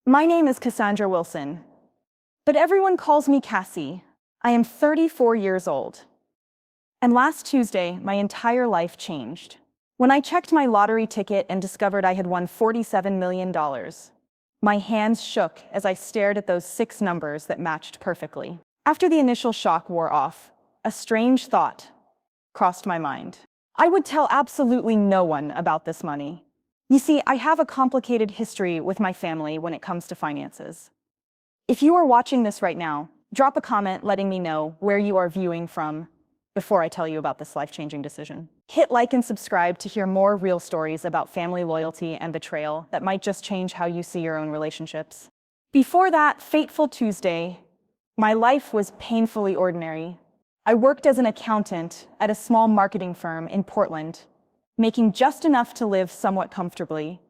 My name is Cassandra Wilson, but everyone calls me Cassie. I am 34 years old. And last Tuesday, my entire life changed. When I checked my lottery ticket and discovered I had won $47 million, my hands shook as I stared at those 6 numbers that matched perfectly. After the initial shock wore off, a strange thought crossed my mind. I would tell absolutely no one about this money. You see, I have a complicated history with my family when it comes to finances. If you are watching this right now, drop a comment letting me know where you are viewing from before I tell you about this life-changing decision. Hit like and subscribe to hear more real stories about family loyalty and betrayal that might just change how you see your own relationships. Before that fateful Tuesday, my life was painfully ordinary. I worked as an accountant at a small marketing firm in Portland, making just enough to live somewhat comfortably,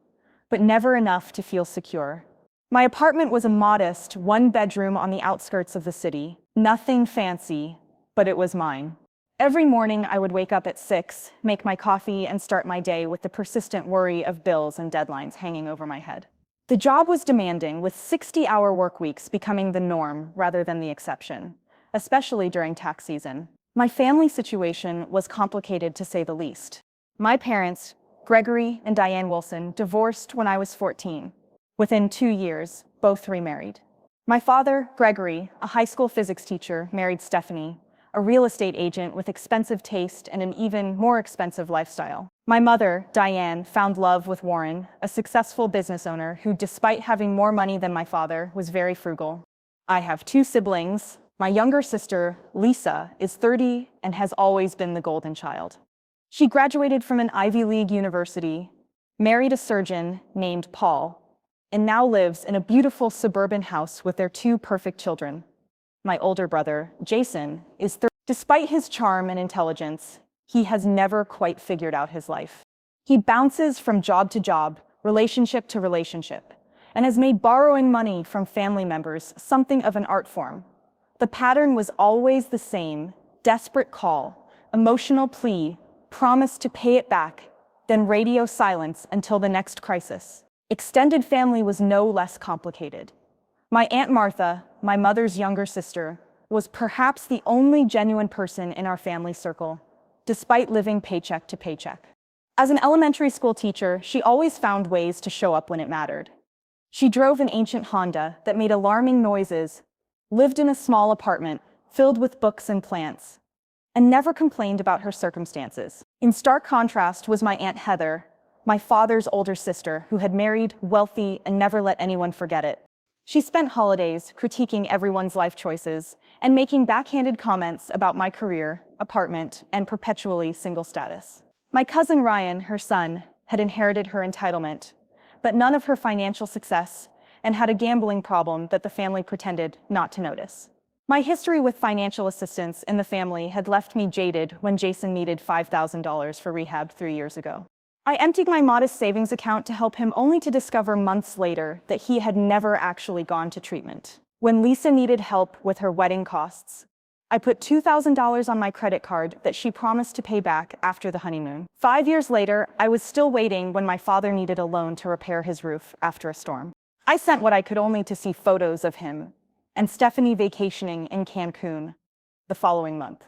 but never enough to feel secure. My apartment was a modest 1-bedroom on the outskirts of the city. Nothing fancy, but it was mine. Every morning I would wake up at 6, make my coffee, and start my day with the persistent worry of bills and deadlines hanging over my head. The job was demanding, with 60-hour work weeks becoming the norm rather than the exception, especially during tax season. My family situation was complicated to say the least. My parents, Gregory and Diane Wilson, divorced when I was 14. Within 2 years, both remarried. My father, Gregory, a high school physics teacher, married Stephanie, a real estate agent with expensive taste and an even more expensive lifestyle. My mother, Diane, found love with Warren, a successful business owner who, despite having more money than my father, was very frugal. I have 2 siblings. My younger sister, Lisa, is 30 and has always been the golden child. She graduated from an Ivy League university, married a surgeon named Paul, and now lives in a beautiful suburban house with their 2 perfect children. My older brother, Jason, is 30. Despite his charm and intelligence, he has never quite figured out his life. He bounces from job to job, relationship to relationship, and has made borrowing money from family members something of an art form. The pattern was always the same: desperate call, emotional plea, promise to pay it back, then radio silence until the next crisis. Extended family was no less complicated. My Aunt Martha, my mother's younger sister, was perhaps the only genuine person in our family circle, despite living paycheck to paycheck. As an elementary school teacher, she always found ways to show up when it mattered. She drove an ancient Honda that made alarming noises, lived in a small apartment filled with books and plants, and never complained about her circumstances. In stark contrast was my Aunt Heather, my father's older sister, who had married, wealthy, and never let anyone forget it. She spent holidays critiquing everyone's life choices and making backhanded comments about my career, apartment, and perpetually single status. My cousin Ryan, her son, had inherited her entitlement, but none of her financial success, and had a gambling problem that the family pretended not to notice. My history with financial assistance in the family had left me jaded when Jason needed $5,000 for rehab 3 years ago. I emptied my modest savings account to help him, only to discover months later that he had never actually gone to treatment. When Lisa needed help with her wedding costs, I put $2,000 on my credit card that she promised to pay back after the honeymoon. 5 years later, I was still waiting when my father needed a loan to repair his roof after a storm. I sent what I could only to see photos of him and Stephanie vacationing in Cancun the following month.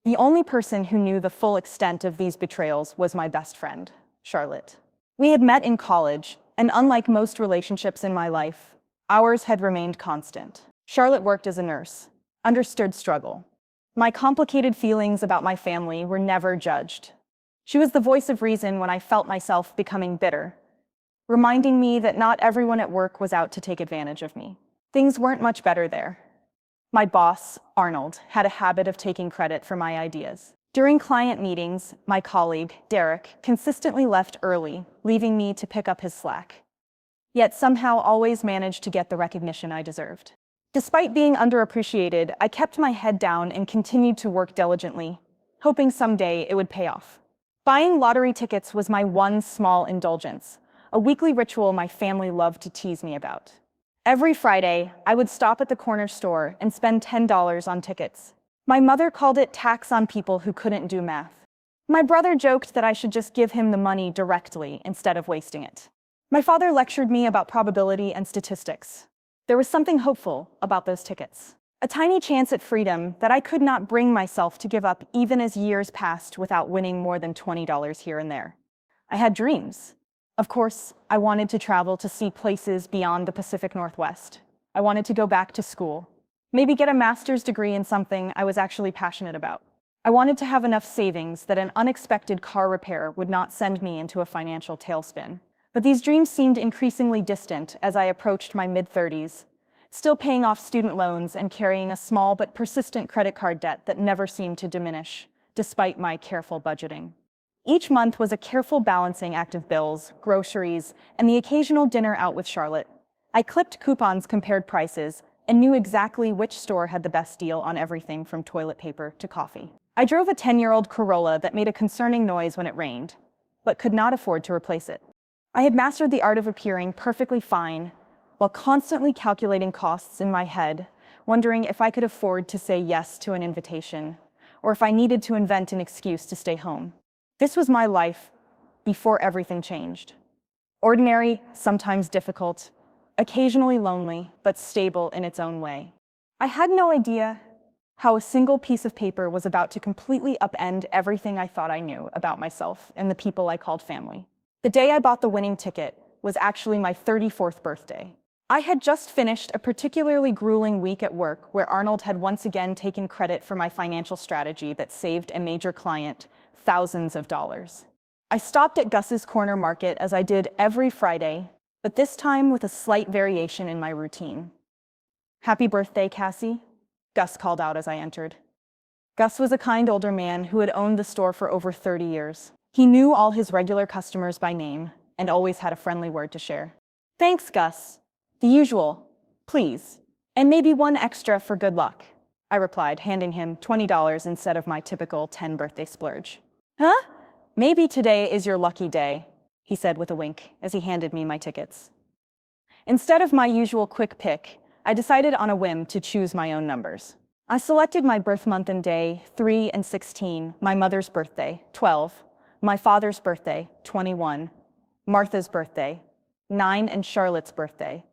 The only person who knew the full extent of these betrayals was my best friend, Charlotte. We had met in college, and unlike most relationships in my life, ours had remained constant. Charlotte worked as a nurse, understood struggle. My complicated feelings about my family were never judged. She was the voice of reason when I felt myself becoming bitter, reminding me that not everyone at work was out to take advantage of me. Things weren't much better there. My boss, Arnold, had a habit of taking credit for my ideas. During client meetings, my colleague, Derek, consistently left early, leaving me to pick up his slack, yet somehow always managed to get the recognition I deserved. Despite being underappreciated, I kept my head down and continued to work diligently, hoping someday it would pay off. Buying lottery tickets was my one small indulgence, a weekly ritual my family loved to tease me about. Every Friday, I would stop at the corner store and spend $10 on tickets. My mother called it tax on people who couldn't do math. My brother joked that I should just give him the money directly instead of wasting it. My father lectured me about probability and statistics. There was something hopeful about those tickets. A tiny chance at freedom that I could not bring myself to give up even as years passed without winning more than $20 here and there. I had dreams. Of course, I wanted to travel to see places beyond the Pacific Northwest. I wanted to go back to school, maybe get a master's degree in something I was actually passionate about. I wanted to have enough savings that an unexpected car repair would not send me into a financial tailspin. But these dreams seemed increasingly distant as I approached my mid-30s, still paying off student loans and carrying a small but persistent credit card debt that never seemed to diminish, despite my careful budgeting. Each month was a careful balancing act of bills, groceries, and the occasional dinner out with Charlotte. I clipped coupons, compared prices, and knew exactly which store had the best deal on everything from toilet paper to coffee. I drove a 10-year-old Corolla that made a concerning noise when it rained, but could not afford to replace it. I had mastered the art of appearing perfectly fine while constantly calculating costs in my head, wondering if I could afford to say yes to an invitation, or if I needed to invent an excuse to stay home. This was my life before everything changed. Ordinary, sometimes difficult, occasionally lonely, but stable in its own way. I had no idea how a single piece of paper was about to completely upend everything I thought I knew about myself and the people I called family. The day I bought the winning ticket was actually my 34th birthday. I had just finished a particularly grueling week at work where Arnold had once again taken credit for my financial strategy that saved a major client thousands of dollars. I stopped at Gus's Corner Market as I did every Friday, but this time with a slight variation in my routine. "Happy birthday, Cassie," Gus called out as I entered. Gus was a kind older man who had owned the store for over 30 years. He knew all his regular customers by name and always had a friendly word to share. "Thanks, Gus. The usual, please. And maybe one extra for good luck," I replied, handing him $20 instead of my typical 10 birthday splurge. "Huh? Maybe today is your lucky day," he said with a wink as he handed me my tickets. Instead of my usual quick pick, I decided on a whim to choose my own numbers. I selected my birth month and day, 3 and 16, my mother's birthday, 12, my father's birthday, 21, Martha's birthday, 9, and Charlotte's birthday.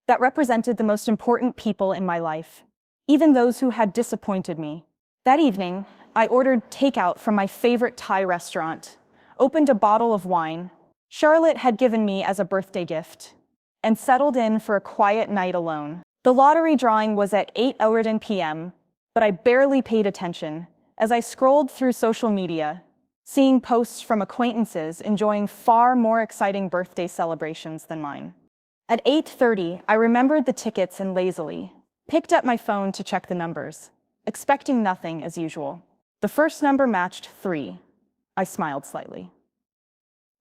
That represented the most important people in my life, even those who had disappointed me. That evening, I ordered takeout from my favorite Thai restaurant, opened a bottle of wine Charlotte had given me as a birthday gift, and settled in for a quiet night alone. The lottery drawing was at 8:00 p.m., but I barely paid attention as I scrolled through social media, seeing posts from acquaintances enjoying far more exciting birthday celebrations than mine. At 8:30, I remembered the tickets and lazily picked up my phone to check the numbers, expecting nothing as usual. The first number matched 3. I smiled slightly.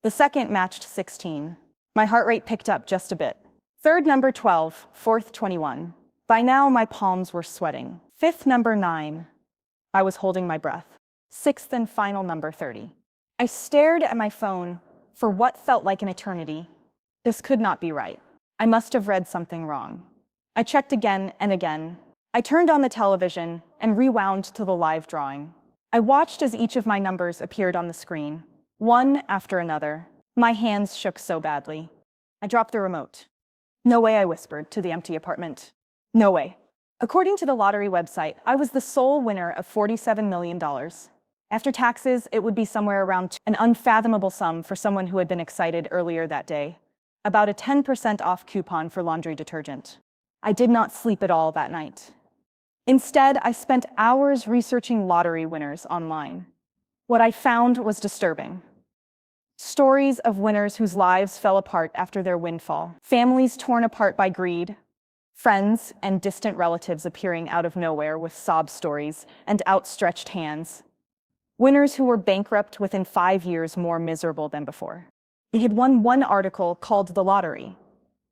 The second matched 16. My heart rate picked up just a bit. Third number 12, fourth 21. By now, my palms were sweating. Fifth number 9. I was holding my breath. Sixth and final number 30. I stared at my phone for what felt like an eternity. This could not be right. I must have read something wrong. I checked again and again. I turned on the television and rewound to the live drawing. I watched as each of my numbers appeared on the screen, one after another. My hands shook so badly. I dropped the remote. "No way," I whispered to the empty apartment. "No way." According to the lottery website, I was the sole winner of $47 million. After taxes, it would be somewhere around an unfathomable sum for someone who had been excited earlier that day. About a 10% off coupon for laundry detergent. I did not sleep at all that night. Instead, I spent hours researching lottery winners online. What I found was disturbing. Stories of winners whose lives fell apart after their windfall. Families torn apart by greed. Friends and distant relatives appearing out of nowhere with sob stories and outstretched hands. Winners who were bankrupt within 5 years, more miserable than before. He had won one article called "The Lottery,"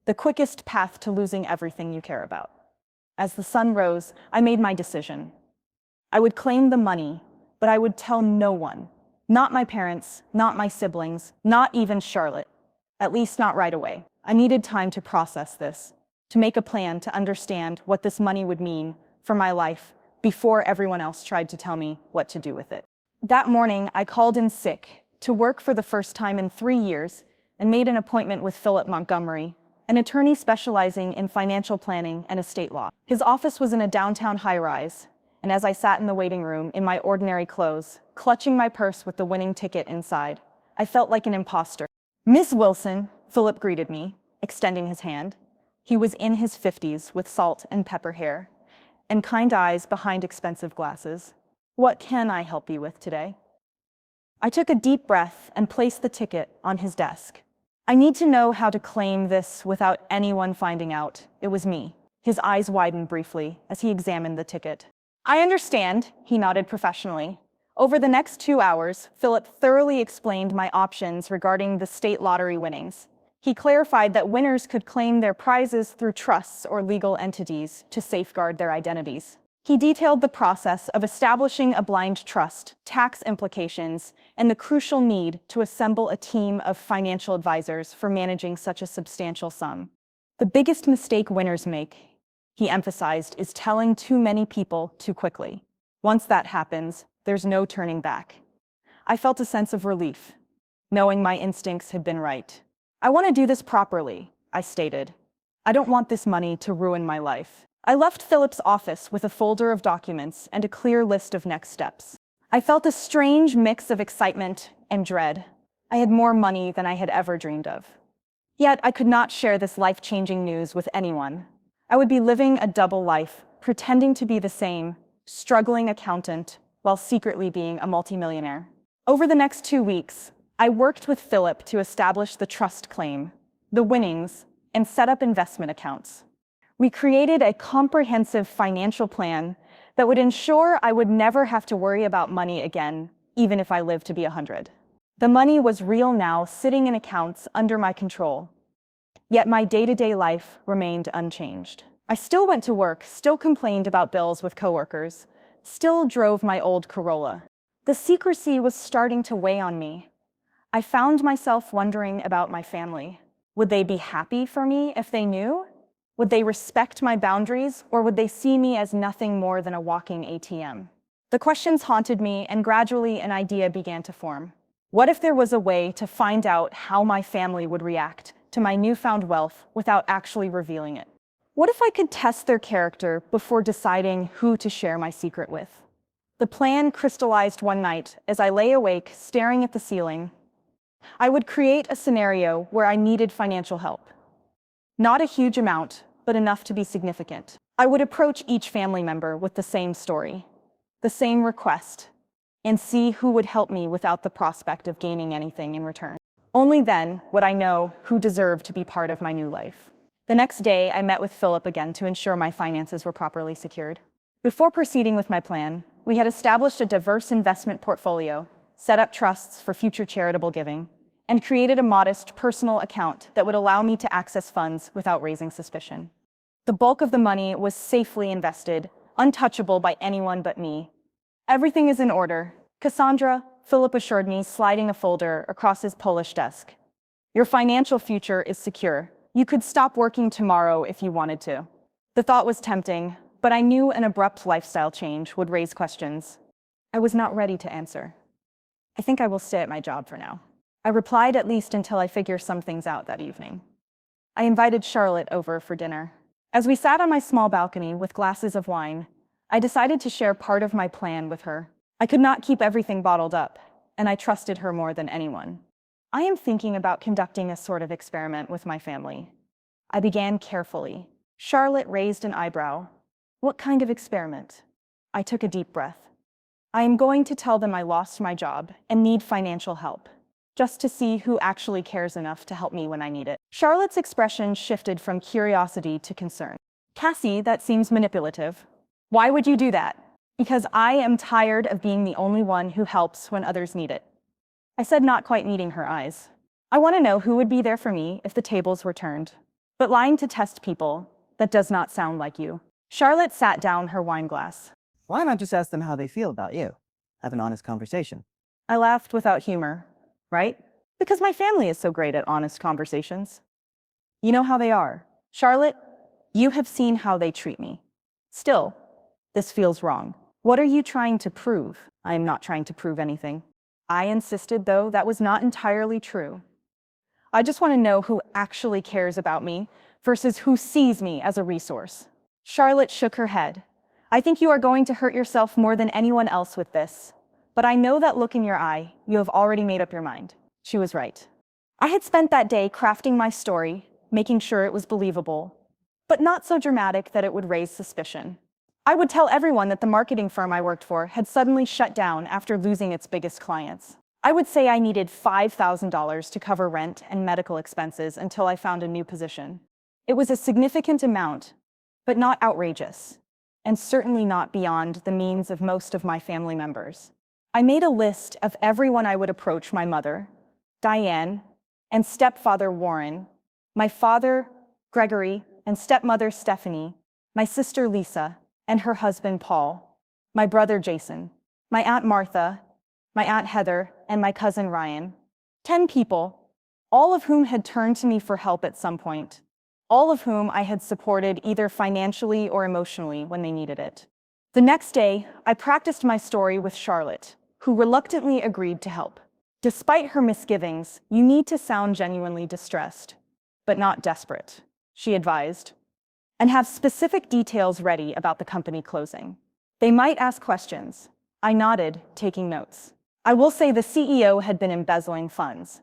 the quickest path to losing everything you care about. As the sun rose, I made my decision. I would claim the money, but I would tell no one. Not my parents, not my siblings, not even Charlotte. At least not right away. I needed time to process this, to make a plan, to understand what this money would mean for my life before everyone else tried to tell me what to do with it. That morning, I called in sick to work for the first time in 3 years and made an appointment with Philip Montgomery, an attorney specializing in financial planning and estate law. His office was in a downtown high-rise, and as I sat in the waiting room in my ordinary clothes, clutching my purse with the winning ticket inside, I felt like an imposter. "Miss Wilson," Philip greeted me, extending his hand. He was in his 50s with salt and pepper hair and kind eyes behind expensive glasses. "What can I help you with today?" I took a deep breath and placed the ticket on his desk. "I need to know how to claim this without anyone finding out it was me." His eyes widened briefly as he examined the ticket. "I understand," he nodded professionally. Over the next 2 hours, Philip thoroughly explained my options regarding the state lottery winnings. He clarified that winners could claim their prizes through trusts or legal entities to safeguard their identities. He detailed the process of establishing a blind trust, tax implications, and the crucial need to assemble a team of financial advisors for managing such a substantial sum. "The biggest mistake winners make," he emphasized, "is telling too many people too quickly. Once that happens, there's no turning back." I felt a sense of relief, knowing my instincts had been right. "I want to do this properly," I stated. "I don't want this money to ruin my life." I left Philip's office with a folder of documents and a clear list of next steps. I felt a strange mix of excitement and dread. I had more money than I had ever dreamed of. Yet I could not share this life-changing news with anyone. I would be living a double life, pretending to be the same, struggling accountant, while secretly being a multimillionaire. Over the next 2 weeks, I worked with Philip to establish the trust claim, the winnings, and set up investment accounts. We created a comprehensive financial plan that would ensure I would never have to worry about money again, even if I lived to be 100. The money was real now, sitting in accounts under my control. Yet my day-to-day life remained unchanged. I still went to work, still complained about bills with coworkers, still drove my old Corolla. The secrecy was starting to weigh on me. I found myself wondering about my family. Would they be happy for me if they knew? Would they respect my boundaries, or would they see me as nothing more than a walking ATM? The questions haunted me, and gradually an idea began to form. What if there was a way to find out how my family would react to my newfound wealth without actually revealing it? What if I could test their character before deciding who to share my secret with? The plan crystallized one night as I lay awake, staring at the ceiling. I would create a scenario where I needed financial help. Not a huge amount, but enough to be significant. I would approach each family member with the same story, the same request, and see who would help me without the prospect of gaining anything in return. Only then would I know who deserved to be part of my new life. The next day, I met with Philip again to ensure my finances were properly secured. Before proceeding with my plan, we had established a diverse investment portfolio, set up trusts for future charitable giving, and created a modest personal account that would allow me to access funds without raising suspicion. The bulk of the money was safely invested, untouchable by anyone but me. "Everything is in order, Cassandra," Philip assured me, sliding a folder across his Polish desk. "Your financial future is secure. You could stop working tomorrow if you wanted to." The thought was tempting, but I knew an abrupt lifestyle change would raise questions. I was not ready to answer. "I think I will stay at my job for now," I replied, "at least until I figure some things out that evening." I invited Charlotte over for dinner. As we sat on my small balcony with glasses of wine, I decided to share part of my plan with her. I could not keep everything bottled up, and I trusted her more than anyone. "I am thinking about conducting a sort of experiment with my family." I began carefully. Charlotte raised an eyebrow. "What kind of experiment?" I took a deep breath. "I am going to tell them I lost my job and need financial help, just to see who actually cares enough to help me when I need it." Charlotte's expression shifted from curiosity to concern. "Cassie, that seems manipulative. Why would you do that?" "Because I am tired of being the only one who helps when others need it," I said, not quite meeting her eyes. "I want to know who would be there for me if the tables were turned. But lying to test people, that does not sound like you." Charlotte sat down her wine glass. Why not just ask them how they feel about you? Have an honest conversation. I laughed without humor. "Right? Because my family is so great at honest conversations. You know how they are. Charlotte, you have seen how they treat me. Still, this feels wrong. What are you trying to prove?" "I am not trying to prove anything." I insisted, though that was not entirely true. I just want to know who actually cares about me versus who sees me as a resource. Charlotte shook her head. I think you are going to hurt yourself more than anyone else with this. But I know that look in your eye, you have already made up your mind. She was right. I had spent that day crafting my story, making sure it was believable, but not so dramatic that it would raise suspicion. I would tell everyone that the marketing firm I worked for had suddenly shut down after losing its biggest clients. I would say I needed $5,000 to cover rent and medical expenses until I found a new position. It was a significant amount, but not outrageous, and certainly not beyond the means of most of my family members. I made a list of everyone I would approach: my mother, Diane, and stepfather Warren, my father, Gregory, and stepmother Stephanie, my sister Lisa, and her husband Paul, my brother Jason, my Aunt Martha, my Aunt Heather, and my cousin Ryan. 10 people, all of whom had turned to me for help at some point, all of whom I had supported either financially or emotionally when they needed it. The next day, I practiced my story with Charlotte, who reluctantly agreed to help. Despite her misgivings, you need to sound genuinely distressed, but not desperate, she advised, and have specific details ready about the company closing. They might ask questions. I nodded, taking notes. I will say the CEO had been embezzling funds,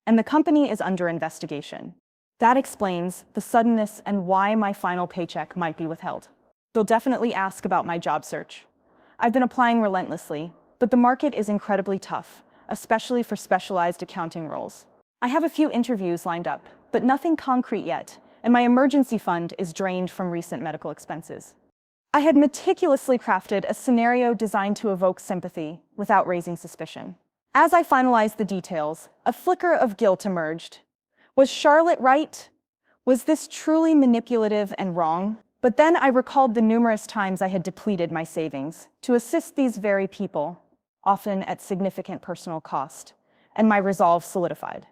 and the company is under investigation. That explains the suddenness and why my final paycheck might be withheld. They'll definitely ask about my job search. I've been applying relentlessly, but the market is incredibly tough, especially for specialized accounting roles. I have a few interviews lined up, but nothing concrete yet, and my emergency fund is drained from recent medical expenses. I had meticulously crafted a scenario designed to evoke sympathy without raising suspicion. As I finalized the details, a flicker of guilt emerged. Was Charlotte right? Was this truly manipulative and wrong? But then I recalled the numerous times I had depleted my savings to assist these very people, often at significant personal cost, and my resolve solidified.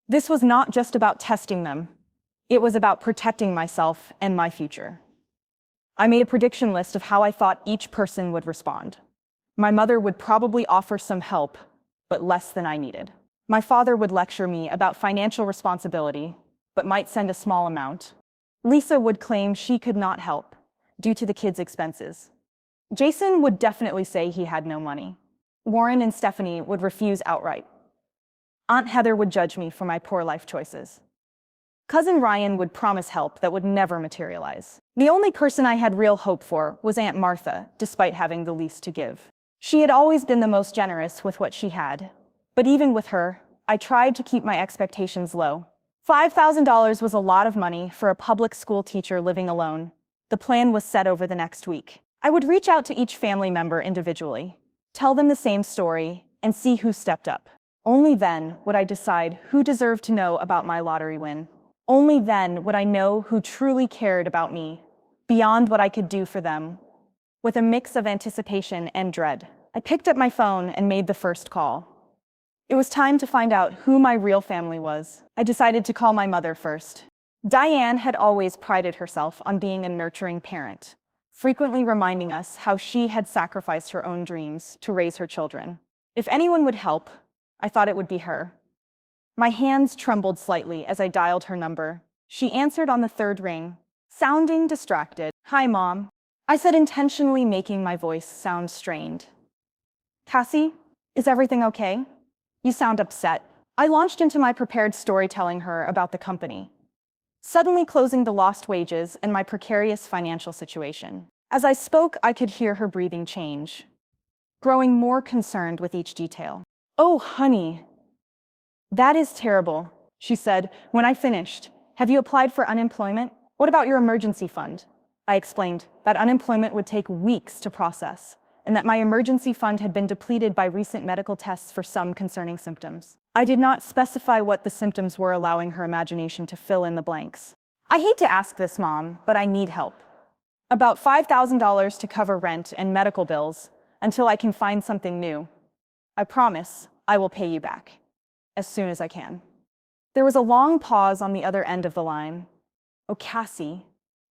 This was not just about testing them. It was about protecting myself and my future. I made a prediction list of how I thought each person would respond. My mother would probably offer some help, but less than I needed. My father would lecture me about financial responsibility, but might send a small amount. Lisa would claim she could not help due to the kids' expenses. Jason would definitely say he had no money. Warren and Stephanie would refuse outright. Aunt Heather would judge me for my poor life choices. Cousin Ryan would promise help that would never materialize. The only person I had real hope for was Aunt Martha, despite having the least to give. She had always been the most generous with what she had. But even with her, I tried to keep my expectations low. $5,000 was a lot of money for a public school teacher living alone. The plan was set over the next week. I would reach out to each family member individually, tell them the same story, and see who stepped up. Only then would I decide who deserved to know about my lottery win. Only then would I know who truly cared about me, beyond what I could do for them. With a mix of anticipation and dread, I picked up my phone and made the first call. It was time to find out who my real family was. I decided to call my mother first. Diane had always prided herself on being a nurturing parent, frequently reminding us how she had sacrificed her own dreams to raise her children. If anyone would help, I thought it would be her. My hands trembled slightly as I dialed her number. She answered on the third ring, sounding distracted. "Hi, Mom," I said, intentionally making my voice sound strained. "Cassie, is everything okay? You sound upset." I launched into my prepared story telling her about the company, suddenly closing the lost wages and my precarious financial situation. As I spoke, I could hear her breathing change, growing more concerned with each detail. "Oh, honey, that is terrible," she said when I finished. "Have you applied for unemployment? What about your emergency fund?" I explained that unemployment would take weeks to process, and that my emergency fund had been depleted by recent medical tests for some concerning symptoms. I did not specify what the symptoms were, allowing her imagination to fill in the blanks. "I hate to ask this, Mom, but I need help. About $5,000 to cover rent and medical bills until I can find something new. I promise I will pay you back as soon as I can." There was a long pause on the other end of the line. "Oh, Cassie,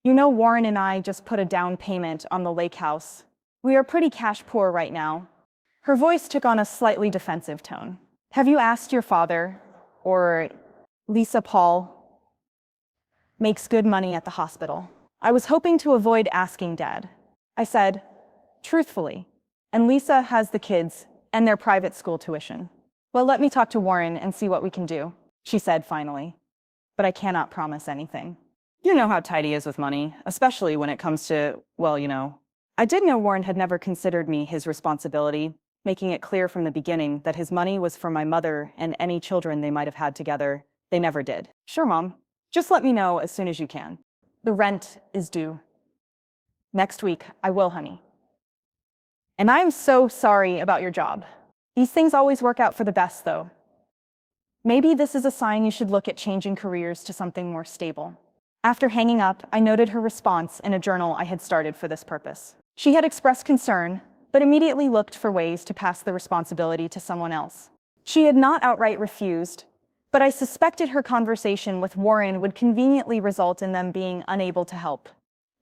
you know Warren and I just put a down payment on the lake house. We are pretty cash poor right now." Her voice took on a slightly defensive tone. "Have you asked your father, or Lisa Paul makes good money at the hospital. I was hoping to avoid asking Dad. I said, truthfully, and Lisa has the kids and their private school tuition. Well, let me talk to Warren and see what we can do, she said finally. But I cannot promise anything. You know how tight he is with money, especially when it comes to, I did know Warren had never considered me his responsibility, making it clear from the beginning that his money was for my mother and any children they might have had together. They never did. Sure, Mom. Just let me know as soon as you can. The rent is due. Next week, I will, honey. And I am so sorry about your job. These things always work out for the best, though. Maybe this is a sign you should look at changing careers to something more stable. After hanging up, I noted her response in a journal I had started for this purpose. She had expressed concern, but immediately looked for ways to pass the responsibility to someone else. She had not outright refused, but I suspected her conversation with Warren would conveniently result in them being unable to help.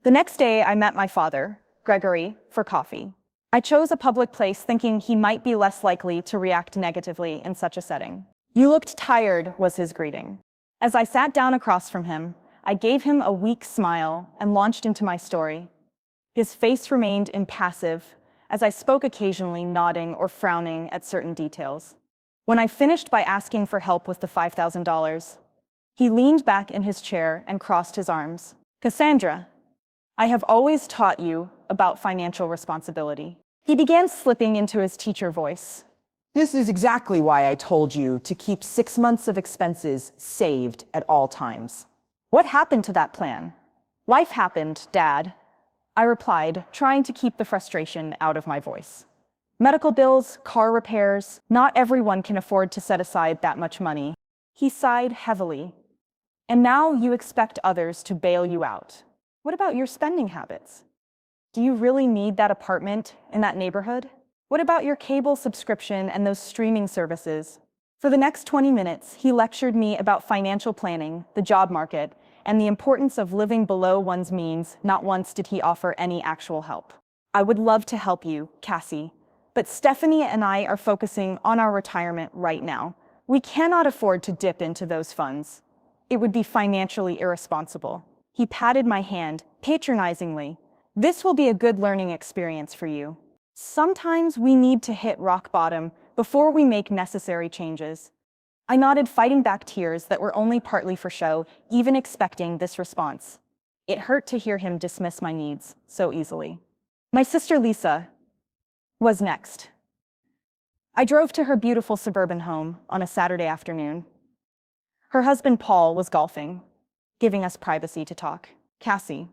The next day, I met my father, Gregory, for coffee. I chose a public place thinking he might be less likely to react negatively in such a setting. "You looked tired," was his greeting. As I sat down across from him, I gave him a weak smile and launched into my story. His face remained impassive, as I spoke occasionally nodding or frowning at certain details. When I finished by asking for help with the $5,000, he leaned back in his chair and crossed his arms. "Cassandra, I have always taught you about financial responsibility." He began slipping into his teacher voice. This is exactly why I told you to keep 6 months of expenses saved at all times. "What happened to that plan?" "Life happened, Dad," I replied, trying to keep the frustration out of my voice. "Medical bills, car repairs, not everyone can afford to set aside that much money." He sighed heavily. "And now you expect others to bail you out. What about your spending habits? Do you really need that apartment in that neighborhood? What about your cable subscription and those streaming services?" For the next 20 minutes, he lectured me about financial planning, the job market, and the importance of living below one's means. Not once did he offer any actual help. "I would love to help you, Cassie, but Stephanie and I are focusing on our retirement right now. We cannot afford to dip into those funds. It would be financially irresponsible." He patted my hand patronizingly. "This will be a good learning experience for you. Sometimes we need to hit rock bottom before we make necessary changes." I nodded, fighting back tears that were only partly for show, even expecting this response. It hurt to hear him dismiss my needs so easily. My sister Lisa was next. I drove to her beautiful suburban home on a Saturday afternoon. Her husband Paul was golfing, giving us privacy to talk. "Cassie,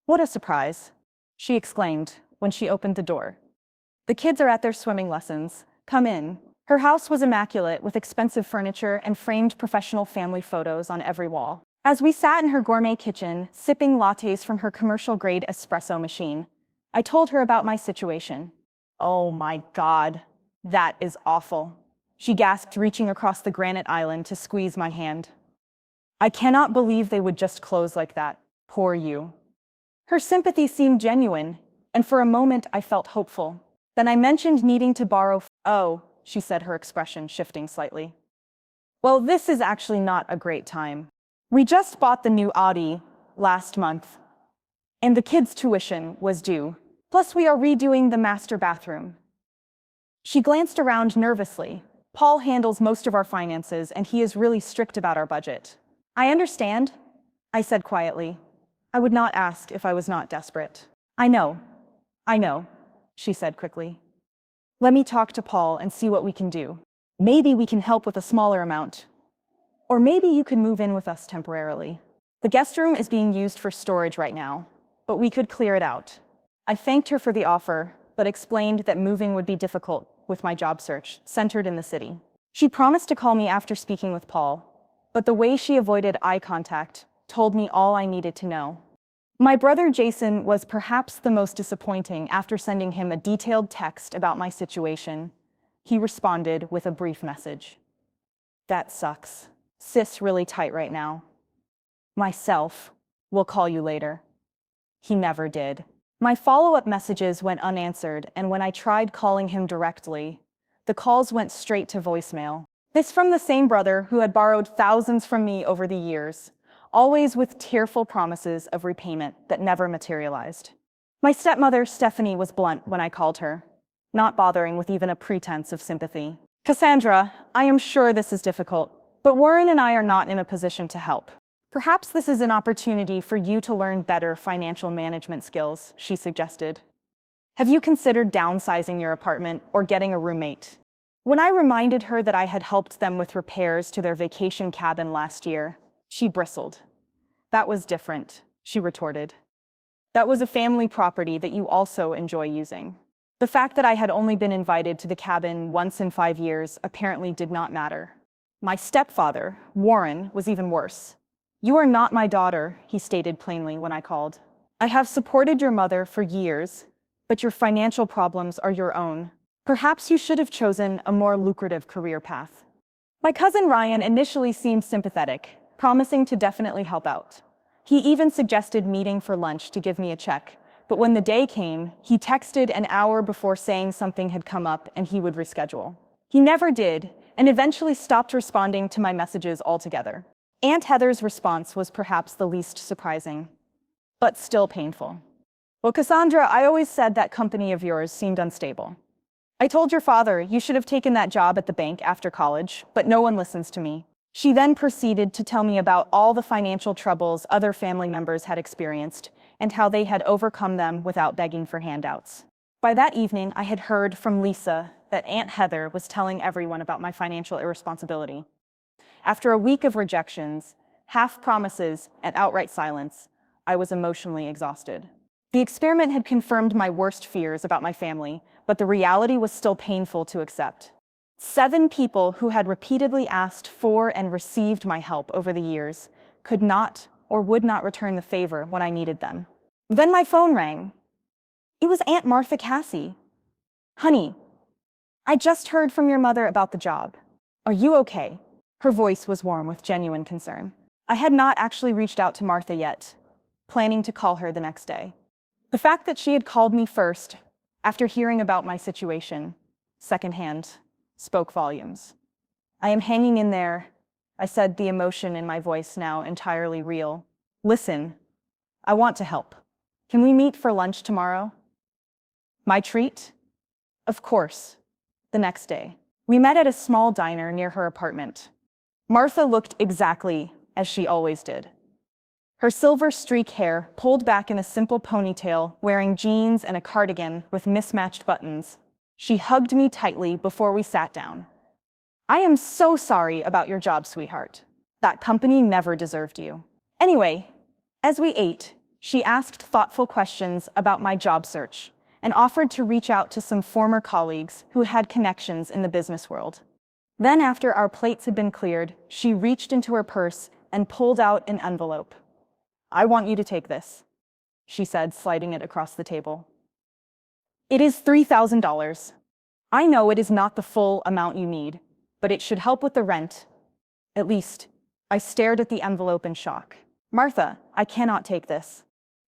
what a surprise," she exclaimed when she opened the door. "The kids are at their swimming lessons. Come in." Her house was immaculate, with expensive furniture and framed professional family photos on every wall. As we sat in her gourmet kitchen, sipping lattes from her commercial-grade espresso machine, I told her about my situation. "Oh my God, that is awful," she gasped, reaching across the granite island to squeeze my hand. "I cannot believe they would just close like that. Poor you." Her sympathy seemed genuine, and for a moment I felt hopeful. Then I mentioned needing to borrow. "Oh," she said, her expression shifting slightly. "Well, this is actually not a great time. We just bought the new Audi last month, and the kids' tuition was due. Plus, we are redoing the master bathroom." She glanced around nervously. "Paul handles most of our finances, and he is really strict about our budget." "I understand," I said quietly. "I would not ask if I was not desperate." I know, she said quickly. "Let me talk to Paul and see what we can do. Maybe we can help with a smaller amount. Or maybe you could move in with us temporarily. The guest room is being used for storage right now, but we could clear it out." I thanked her for the offer, but explained that moving would be difficult with my job search, centered in the city. She promised to call me after speaking with Paul, but the way she avoided eye contact told me all I needed to know. My brother Jason was perhaps the most disappointing. After sending him a detailed text about my situation, he responded with a brief message. "That sucks. Sis really tight right now. Myself, will call you later." He never did. My follow-up messages went unanswered, and when I tried calling him directly, the calls went straight to voicemail. This from the same brother who had borrowed thousands from me over the years, always with tearful promises of repayment that never materialized. My stepmother, Stephanie, was blunt when I called her, not bothering with even a pretense of sympathy. Cassandra, I am sure this is difficult, but Warren and I are not in a position to help. Perhaps this is an opportunity for you to learn better financial management skills, she suggested. Have you considered downsizing your apartment or getting a roommate? When I reminded her that I had helped them with repairs to their vacation cabin last year, she bristled. That was different, she retorted. That was a family property that you also enjoy using. The fact that I had only been invited to the cabin once in 5 years apparently did not matter. My stepfather, Warren, was even worse. You are not my daughter, he stated plainly when I called. I have supported your mother for years, but your financial problems are your own. Perhaps you should have chosen a more lucrative career path. My cousin Ryan initially seemed sympathetic, promising to definitely help out. He even suggested meeting for lunch to give me a check, but when the day came, he texted an hour before saying something had come up and he would reschedule. He never did, and eventually stopped responding to my messages altogether. Aunt Heather's response was perhaps the least surprising, but still painful. Well, Cassandra, I always said that company of yours seemed unstable. I told your father you should have taken that job at the bank after college, but no one listens to me. She then proceeded to tell me about all the financial troubles other family members had experienced and how they had overcome them without begging for handouts. By that evening, I had heard from Lisa that Aunt Heather was telling everyone about my financial irresponsibility. After a week of rejections, half promises, and outright silence, I was emotionally exhausted. The experiment had confirmed my worst fears about my family, but the reality was still painful to accept. 7 people who had repeatedly asked for and received my help over the years could not or would not return the favor when I needed them. Then my phone rang. It was Aunt Martha Cassie. Honey, I just heard from your mother about the job. Are you okay? Her voice was warm with genuine concern. I had not actually reached out to Martha yet, planning to call her the next day. The fact that she had called me first, after hearing about my situation, secondhand, spoke volumes. I am hanging in there, I said, the emotion in my voice now entirely real. Listen, I want to help. Can we meet for lunch tomorrow? My treat? Of course. The next day, we met at a small diner near her apartment. Martha looked exactly as she always did. Her silver streak hair pulled back in a simple ponytail, wearing jeans and a cardigan with mismatched buttons. She hugged me tightly before we sat down. I am so sorry about your job, sweetheart. That company never deserved you. Anyway, as we ate, she asked thoughtful questions about my job search and offered to reach out to some former colleagues who had connections in the business world. Then, after our plates had been cleared, she reached into her purse and pulled out an envelope. I want you to take this, she said, sliding it across the table. It is $3,000. I know it is not the full amount you need, but it should help with the rent. At least, I stared at the envelope in shock. Martha, I cannot take this.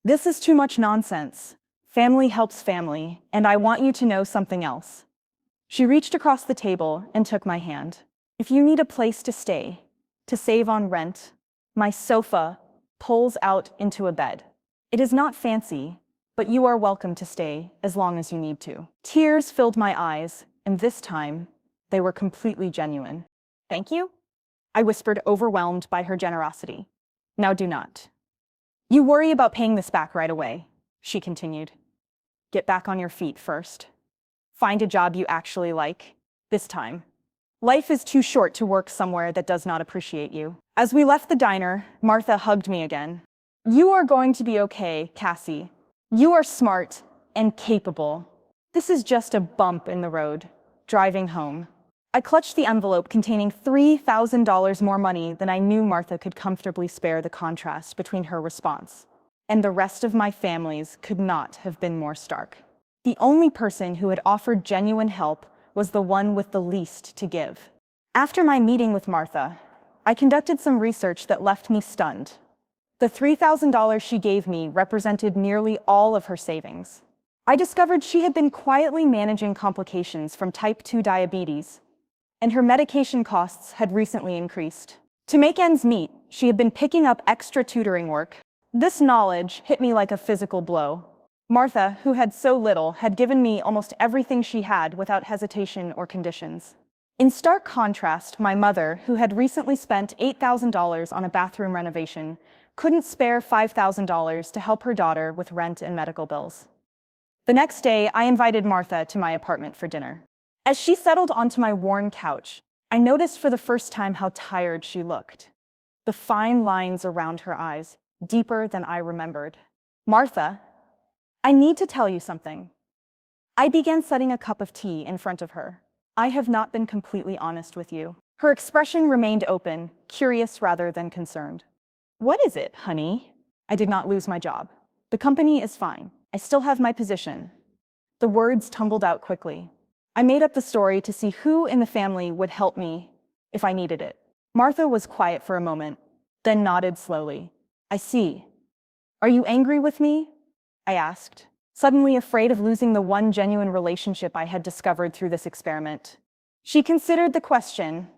This is too much nonsense. Family helps family, and I want you to know something else. She reached across the table and took my hand. If you need a place to stay, to save on rent, my sofa pulls out into a bed. It is not fancy, but you are welcome to stay as long as you need to. Tears filled my eyes, and this time, they were completely genuine. Thank you? I whispered, overwhelmed by her generosity. Now do not. You worry about paying this back right away, she continued. Get back on your feet first. Find a job you actually like, this time. Life is too short to work somewhere that does not appreciate you. As we left the diner, Martha hugged me again. You are going to be okay, Cassie. You are smart and capable. This is just a bump in the road. Driving home, I clutched the envelope containing $3,000 more money than I knew Martha could comfortably spare. The contrast between her response and the rest of my family's could not have been more stark. The only person who had offered genuine help was the one with the least to give. After my meeting with Martha, I conducted some research that left me stunned. The $3,000 she gave me represented nearly all of her savings. I discovered she had been quietly managing complications from type 2 diabetes, and her medication costs had recently increased. To make ends meet, she had been picking up extra tutoring work. This knowledge hit me like a physical blow. Martha, who had so little, had given me almost everything she had without hesitation or conditions. In stark contrast, my mother, who had recently spent $8,000 on a bathroom renovation, couldn't spare $5,000 to help her daughter with rent and medical bills. The next day, I invited Martha to my apartment for dinner. As she settled onto my worn couch, I noticed for the first time how tired she looked. The fine lines around her eyes, deeper than I remembered. "Martha, I need to tell you something." I began setting a cup of tea in front of her. "I have not been completely honest with you." Her expression remained open, curious rather than concerned. "What is it, honey?" "I did not lose my job. The company is fine. I still have my position." The words tumbled out quickly. I made up the story to see who in the family would help me if I needed it. Martha was quiet for a moment, then nodded slowly. "I see. Are you angry with me?" I asked, suddenly afraid of losing the one genuine relationship I had discovered through this experiment. She considered the question.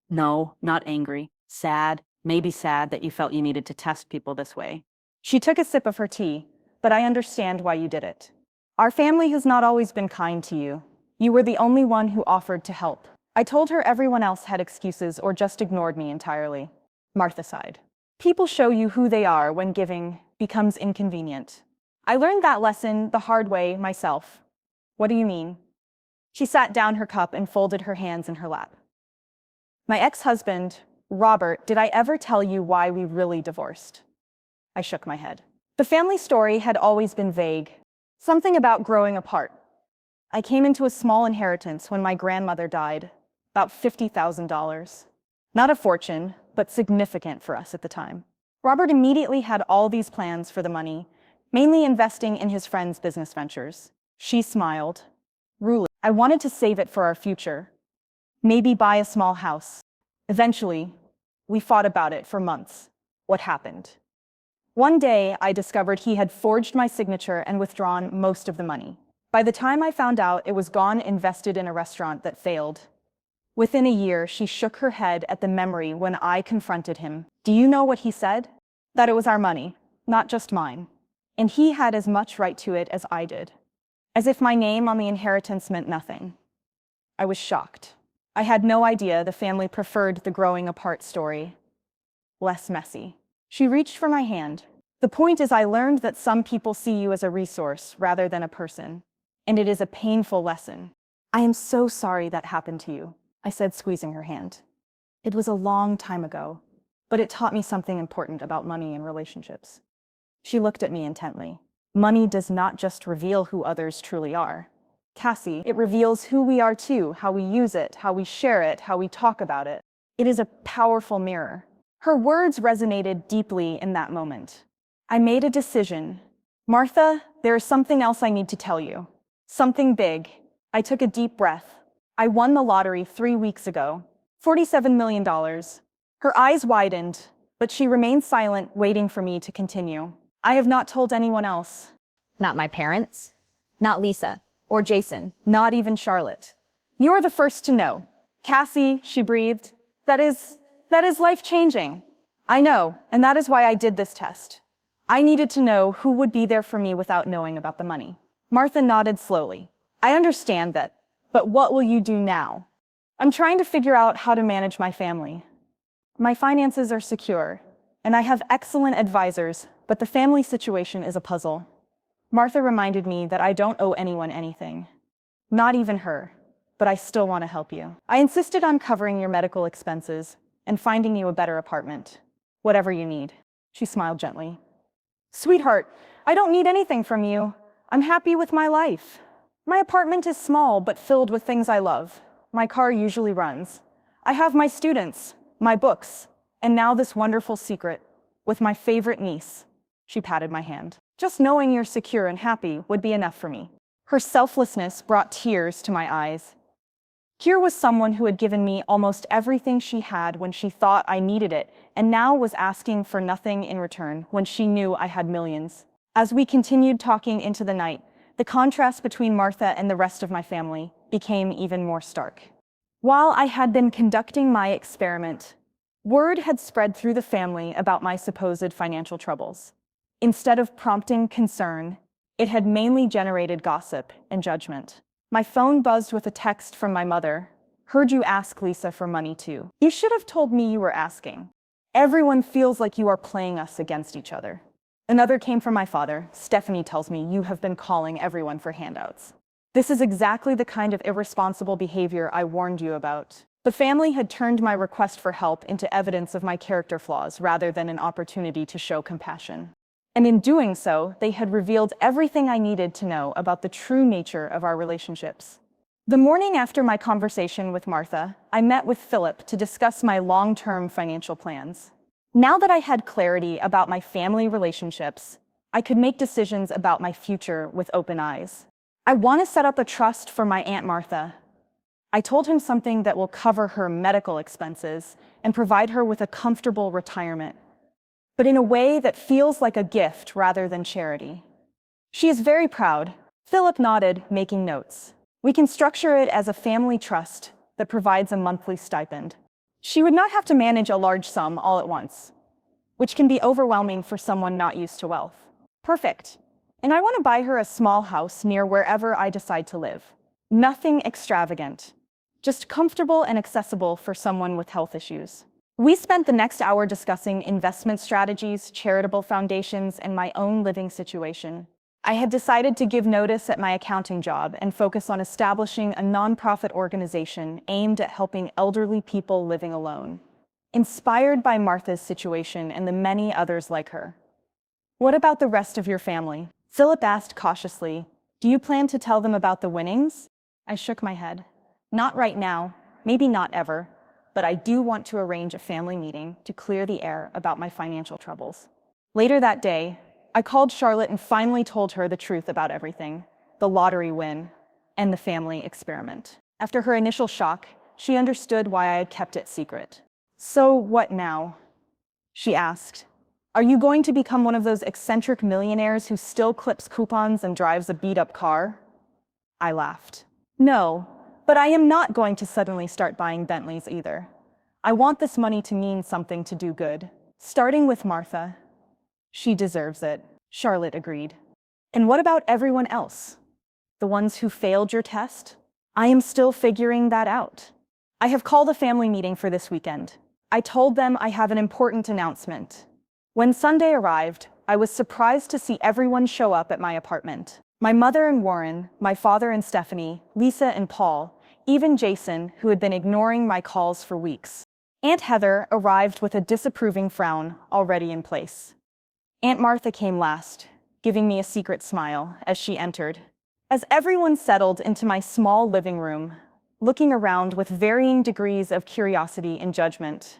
No, not angry. Sad, maybe sad that you felt you needed to test people this way. She took a sip of her tea, "But I understand why you did it. Our family has not always been kind to you. You were the only one who offered to help." I told her everyone else had excuses or just ignored me entirely. Martha sighed. "People show you who they are when giving becomes inconvenient. I learned that lesson the hard way myself." "What do you mean?" She sat down her cup and folded her hands in her lap. "My ex-husband, Robert, did I ever tell you why we really divorced?" I shook my head. The family story had always been vague. Something about growing apart. I came into a small inheritance when my grandmother died, about $50,000. Not a fortune, but significant for us at the time. Robert immediately had all these plans for the money, mainly investing in his friend's business ventures. She smiled. "Ruly, I wanted to save it for our future. Maybe buy a small house." Eventually, we fought about it for months. What happened? One day, I discovered he had forged my signature and withdrawn most of the money. By the time I found out, it was gone invested in a restaurant that failed. Within a year, she shook her head at the memory when I confronted him. Do you know what he said? That it was our money, not just mine. And he had as much right to it as I did. As if my name on the inheritance meant nothing. I was shocked. I had no idea the family preferred the growing apart story. Less messy. She reached for my hand. "The point is, I learned that some people see you as a resource rather than a person. And it is a painful lesson." "I am so sorry that happened to you," I said, squeezing her hand. "It was a long time ago, but it taught me something important about money and relationships." She looked at me intently. "Money does not just reveal who others truly are. Cassie, it reveals who we are too, how we use it, how we share it, how we talk about it. It is a powerful mirror." Her words resonated deeply in that moment. I made a decision. "Martha, there is something else I need to tell you. Something big." I took a deep breath. "I won the lottery 3 weeks ago. $47 million. Her eyes widened, but she remained silent, waiting for me to continue. "I have not told anyone else." Not my parents, not Lisa or Jason. "Not even Charlotte. You are the first to know." "Cassie," she breathed, that is life-changing." "I know, and that is why I did this test. I needed to know who would be there for me without knowing about the money." Martha nodded slowly. "I understand that, but what will you do now?" "I'm trying to figure out how to manage my family. My finances are secure, and I have excellent advisors, but the family situation is a puzzle." Martha reminded me that I don't owe anyone anything. Not even her, but I still want to help you. "I insisted on covering your medical expenses and finding you a better apartment. Whatever you need." She smiled gently. "Sweetheart, I don't need anything from you. I'm happy with my life. My apartment is small but filled with things I love. My car usually runs. I have my students, my books, and now this wonderful secret with my favorite niece." She patted my hand. "Just knowing you're secure and happy would be enough for me." Her selflessness brought tears to my eyes. Here was someone who had given me almost everything she had when she thought I needed it, and now was asking for nothing in return when she knew I had millions. As we continued talking into the night, the contrast between Martha and the rest of my family became even more stark. While I had been conducting my experiment, word had spread through the family about my supposed financial troubles. Instead of prompting concern, it had mainly generated gossip and judgment. My phone buzzed with a text from my mother. Heard you ask Lisa for money too. You should have told me you were asking. Everyone feels like you are playing us against each other. Another came from my father. Stephanie tells me you have been calling everyone for handouts. This is exactly the kind of irresponsible behavior I warned you about. The family had turned my request for help into evidence of my character flaws rather than an opportunity to show compassion. And in doing so, they had revealed everything I needed to know about the true nature of our relationships. The morning after my conversation with Martha, I met with Philip to discuss my long-term financial plans. Now that I had clarity about my family relationships, I could make decisions about my future with open eyes. I want to set up a trust for my Aunt Martha. I told him something that will cover her medical expenses and provide her with a comfortable retirement, but in a way that feels like a gift rather than charity. She is very proud. Philip nodded, making notes. We can structure it as a family trust that provides a monthly stipend. She would not have to manage a large sum all at once, which can be overwhelming for someone not used to wealth. Perfect. And I want to buy her a small house near wherever I decide to live. Nothing extravagant, just comfortable and accessible for someone with health issues. We spent the next hour discussing investment strategies, charitable foundations, and my own living situation. I had decided to give notice at my accounting job and focus on establishing a nonprofit organization aimed at helping elderly people living alone, inspired by Martha's situation and the many others like her. What about the rest of your family? Philip asked cautiously. Do you plan to tell them about the winnings? I shook my head. Not right now, maybe not ever, but I do want to arrange a family meeting to clear the air about my financial troubles. Later that day, I called Charlotte and finally told her the truth about everything, the lottery win, and the family experiment. After her initial shock, she understood why I had kept it secret. So what now? She asked. Are you going to become one of those eccentric millionaires who still clips coupons and drives a beat-up car? I laughed. No, but I am not going to suddenly start buying Bentleys either. I want this money to mean something to do good, starting with Martha. She deserves it, Charlotte agreed. And what about everyone else? The ones who failed your test? I am still figuring that out. I have called a family meeting for this weekend. I told them I have an important announcement. When Sunday arrived, I was surprised to see everyone show up at my apartment. My mother and Warren, my father and Stephanie, Lisa and Paul, even Jason, who had been ignoring my calls for weeks. Aunt Heather arrived with a disapproving frown already in place. Aunt Martha came last, giving me a secret smile as she entered. As everyone settled into my small living room, looking around with varying degrees of curiosity and judgment,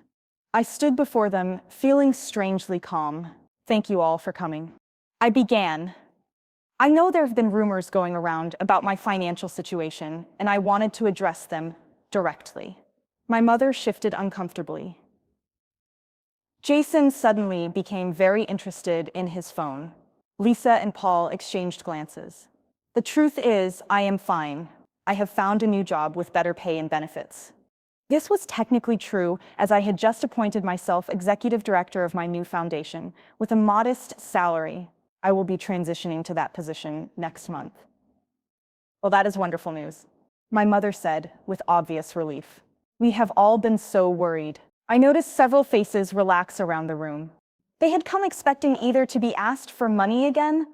I stood before them, feeling strangely calm. Thank you all for coming. I began. I know there have been rumors going around about my financial situation, and I wanted to address them directly. My mother shifted uncomfortably. Jason suddenly became very interested in his phone. Lisa and Paul exchanged glances. The truth is, I am fine. I have found a new job with better pay and benefits. This was technically true, as I had just appointed myself executive director of my new foundation with a modest salary. I will be transitioning to that position next month. Well, that is wonderful news, my mother said with obvious relief. We have all been so worried. I noticed several faces relax around the room. They had come expecting either to be asked for money again,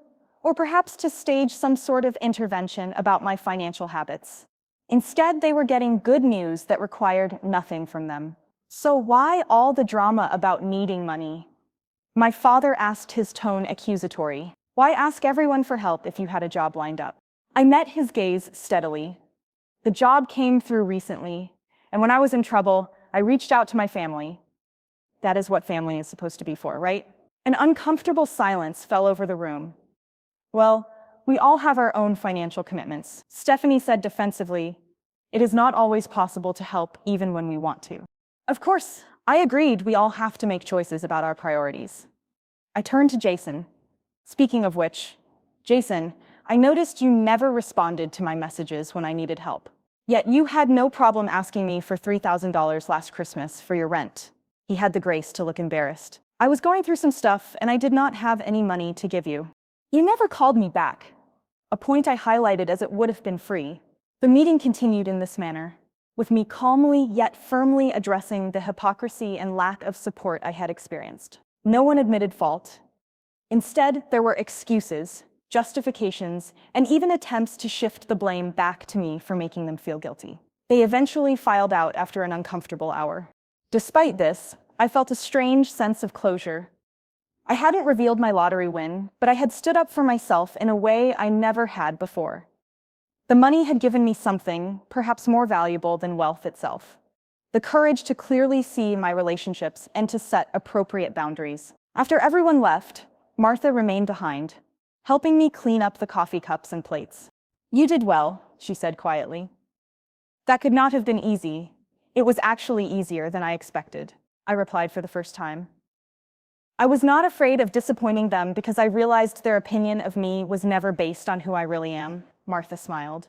or perhaps to stage some sort of intervention about my financial habits. Instead, they were getting good news that required nothing from them. So why all the drama about needing money? My father asked, his tone accusatory. Why ask everyone for help if you had a job lined up? I met his gaze steadily. The job came through recently, and when I was in trouble, I reached out to my family. That is what family is supposed to be for, right? An uncomfortable silence fell over the room. Well, we all have our own financial commitments, Stephanie said defensively. It is not always possible to help even when we want to. Of course, I agreed we all have to make choices about our priorities. I turned to Jason. Speaking of which, Jason, I noticed you never responded to my messages when I needed help. Yet you had no problem asking me for $3,000 last Christmas for your rent. He had the grace to look embarrassed. I was going through some stuff, and I did not have any money to give you. You never called me back, a point I highlighted as it would have been free. The meeting continued in this manner, with me calmly yet firmly addressing the hypocrisy and lack of support I had experienced. No one admitted fault. Instead, there were excuses, justifications, and even attempts to shift the blame back to me for making them feel guilty. They eventually filed out after an uncomfortable hour. Despite this, I felt a strange sense of closure. I hadn't revealed my lottery win, but I had stood up for myself in a way I never had before. The money had given me something, perhaps more valuable than wealth itself: the courage to clearly see my relationships and to set appropriate boundaries. After everyone left, Martha remained behind, helping me clean up the coffee cups and plates. "You did well," she said quietly. "That could not have been easy. It was actually easier than I expected," I replied for the first time. I was not afraid of disappointing them because I realized their opinion of me was never based on who I really am. Martha smiled.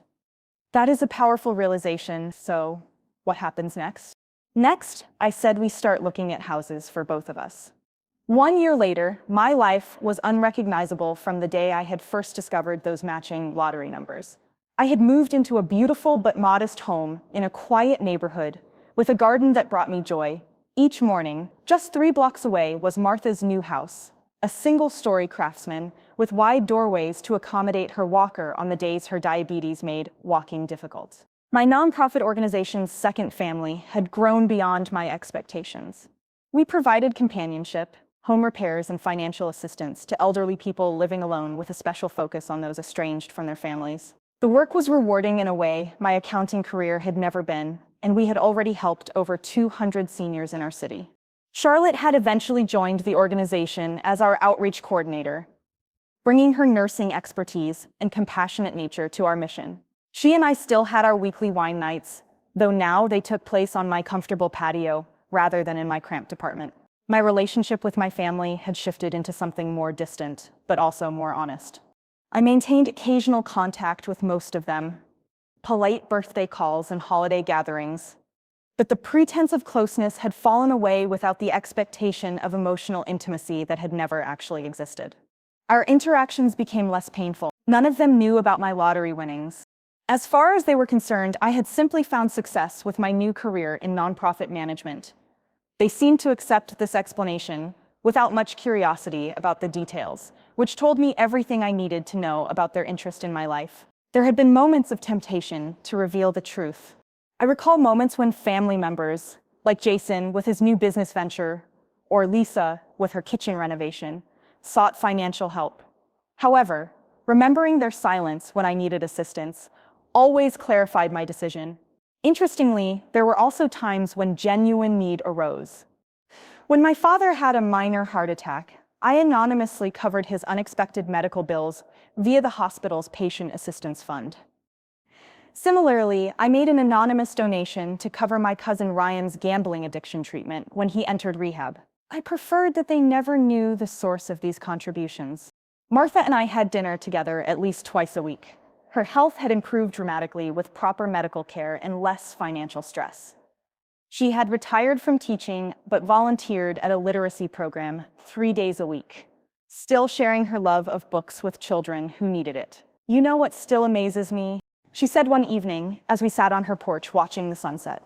"That is a powerful realization, so what happens next?" "Next," I said, "we start looking at houses for both of us." 1 year later, my life was unrecognizable from the day I had first discovered those matching lottery numbers. I had moved into a beautiful but modest home in a quiet neighborhood with a garden that brought me joy. Each morning, just 3 blocks away, was Martha's new house, a single-story craftsman with wide doorways to accommodate her walker on the days her diabetes made walking difficult. My nonprofit organization's second family had grown beyond my expectations. We provided companionship, home repairs, and financial assistance to elderly people living alone, with a special focus on those estranged from their families. The work was rewarding in a way my accounting career had never been, and we had already helped over 200 seniors in our city. Charlotte had eventually joined the organization as our outreach coordinator, bringing her nursing expertise and compassionate nature to our mission. She and I still had our weekly wine nights, though now they took place on my comfortable patio rather than in my cramped apartment. My relationship with my family had shifted into something more distant, but also more honest. I maintained occasional contact with most of them, polite birthday calls and holiday gatherings, but the pretense of closeness had fallen away without the expectation of emotional intimacy that had never actually existed. Our interactions became less painful. None of them knew about my lottery winnings. As far as they were concerned, I had simply found success with my new career in nonprofit management. They seemed to accept this explanation without much curiosity about the details, which told me everything I needed to know about their interest in my life. There had been moments of temptation to reveal the truth. I recall moments when family members, like Jason with his new business venture, or Lisa with her kitchen renovation, sought financial help. However, remembering their silence when I needed assistance always clarified my decision. Interestingly, there were also times when genuine need arose. When my father had a minor heart attack, I anonymously covered his unexpected medical bills via the hospital's patient assistance fund. Similarly, I made an anonymous donation to cover my cousin Ryan's gambling addiction treatment when he entered rehab. I preferred that they never knew the source of these contributions. Martha and I had dinner together at least twice a week. Her health had improved dramatically with proper medical care and less financial stress. She had retired from teaching, but volunteered at a literacy program 3 days a week, still sharing her love of books with children who needed it. "You know what still amazes me?" she said one evening as we sat on her porch watching the sunset.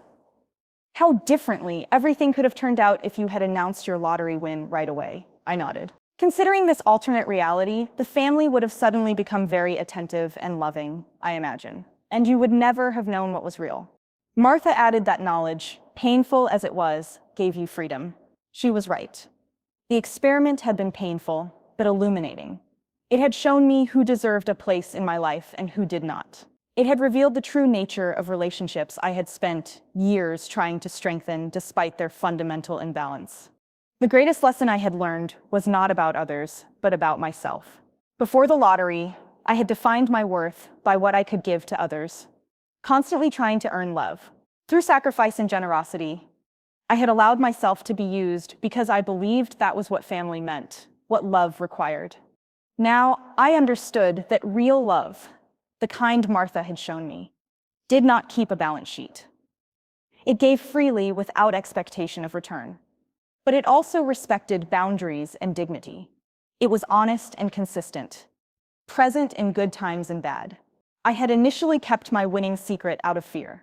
"How differently everything could have turned out if you had announced your lottery win right away." I nodded. Considering this alternate reality, the family would have suddenly become very attentive and loving, I imagine, and you would never have known what was real. Martha added that knowledge, painful as it was, gave you freedom. She was right. The experiment had been painful, but illuminating. It had shown me who deserved a place in my life and who did not. It had revealed the true nature of relationships I had spent years trying to strengthen despite their fundamental imbalance. The greatest lesson I had learned was not about others, but about myself. Before the lottery, I had defined my worth by what I could give to others, constantly trying to earn love. Through sacrifice and generosity, I had allowed myself to be used because I believed that was what family meant, what love required. Now, I understood that real love, the kind Martha had shown me, did not keep a balance sheet. It gave freely without expectation of return. But it also respected boundaries and dignity. It was honest and consistent, present in good times and bad. I had initially kept my winning secret out of fear,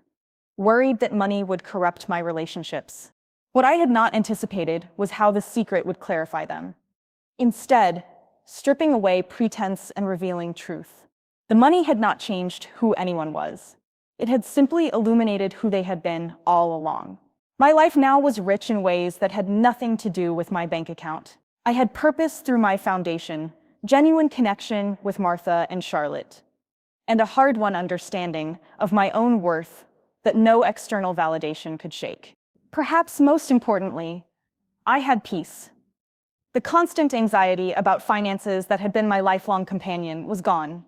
worried that money would corrupt my relationships. What I had not anticipated was how the secret would clarify them. Instead, stripping away pretense and revealing truth. The money had not changed who anyone was. It had simply illuminated who they had been all along. My life now was rich in ways that had nothing to do with my bank account. I had purpose through my foundation, genuine connection with Martha and Charlotte, and a hard-won understanding of my own worth that no external validation could shake. Perhaps most importantly, I had peace. The constant anxiety about finances that had been my lifelong companion was gone,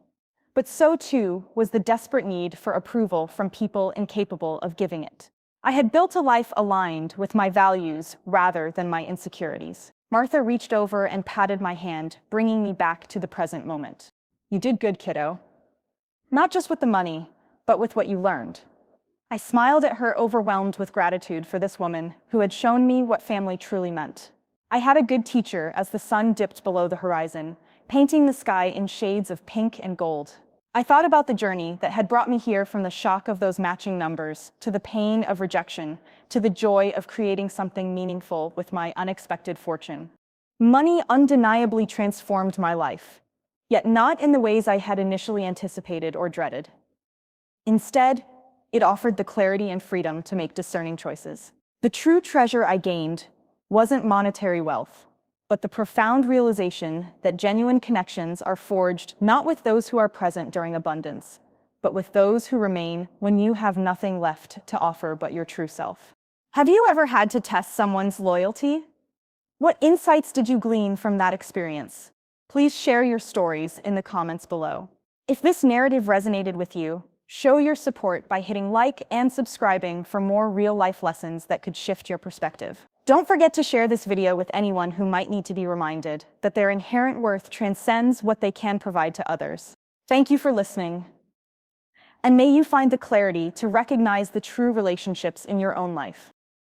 but so too was the desperate need for approval from people incapable of giving it. I had built a life aligned with my values rather than my insecurities. Martha reached over and patted my hand, bringing me back to the present moment. You did good, kiddo. Not just with the money, but with what you learned. I smiled at her, overwhelmed with gratitude for this woman who had shown me what family truly meant. I had a good teacher as the sun dipped below the horizon, painting the sky in shades of pink and gold. I thought about the journey that had brought me here, from the shock of those matching numbers, to the pain of rejection, to the joy of creating something meaningful with my unexpected fortune. Money undeniably transformed my life, yet not in the ways I had initially anticipated or dreaded. Instead, it offered the clarity and freedom to make discerning choices. The true treasure I gained wasn't monetary wealth, but the profound realization that genuine connections are forged not with those who are present during abundance, but with those who remain when you have nothing left to offer but your true self. Have you ever had to test someone's loyalty? What insights did you glean from that experience? Please share your stories in the comments below. If this narrative resonated with you, show your support by hitting like and subscribing for more real-life lessons that could shift your perspective. Don't forget to share this video with anyone who might need to be reminded that their inherent worth transcends what they can provide to others. Thank you for listening, and may you find the clarity to recognize the true relationships in your own life.